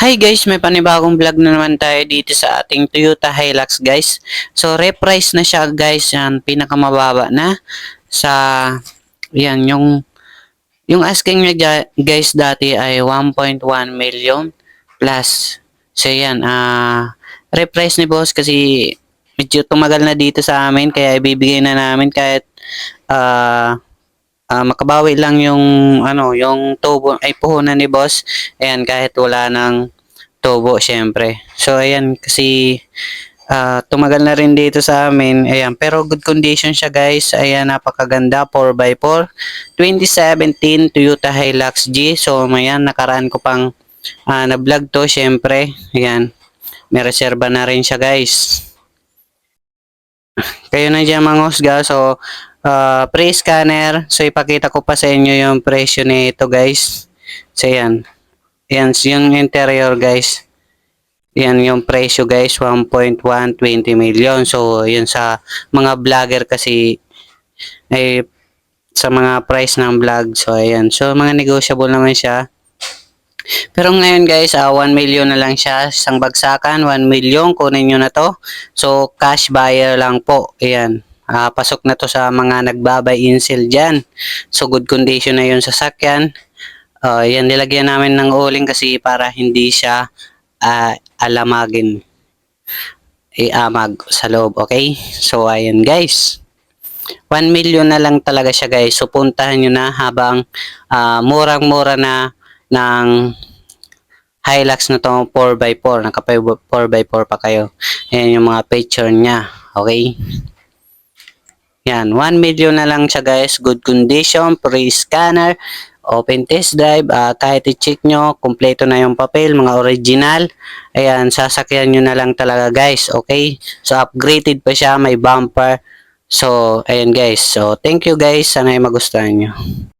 Hi guys, may panibagong vlog na naman tayo dito sa ating Toyota Hilux guys. So reprice na siya guys, yan pinakamababa na sa yan yung asking niya guys dati ay 1.1 million plus. So yan, reprice ni boss kasi medyo tumagal na dito sa amin kaya ibibigay na namin kahit ah makabawi lang yung yung tubo ay puhunan ni boss. Ayan, kahit wala ng tubo syempre. So ayan kasi tumagal na rin dito sa amin. Ayan, pero good condition siya guys. Ayan, napakaganda 4x4. 2017 Toyota Hilux G. So ayan, nakaraan ko pang na-vlog to syempre. Ayan, may reserba na rin siya guys. Kayo na dyan mga husga. So, pre-scanner. So, ipakita ko pa sa inyo yung presyo nito guys. So, yan. Yan, yung interior guys. Yan yung presyo guys. 1.120 million. So, yun sa mga vlogger kasi ay sa mga price ng vlog. So, ayan. So, mga negotiable naman siya. Pero ngayon guys, 1 million na lang siya. Isang bagsakan, 1 million. Kunin nyo na to. So, cash buyer lang po. Ayan. Pasok na to sa mga nagbabay insel dyan. So, good condition na yun sa sakyan. Yan, nilagyan namin ng uling kasi para hindi siya alamagin. Iamag sa loob, okay? So, ayan guys. 1 million na lang talaga siya guys. So, puntahan nyo na habang murang-mura na ng Hilux na to 4x4. Naka 4x4 pa kayo. Ayan yung mga picture niya. Okay? Yan. 1 million na lang siya guys. Good condition. Pre-scanner. Open test drive. Kahit i-check nyo, kompleto na yung papel. Mga original. Ayan. Sasakyan nyo na lang talaga guys. Okay? So, upgraded pa siya. May bumper. So, ayan guys. So, thank you guys. Sana ay magustuhan nyo.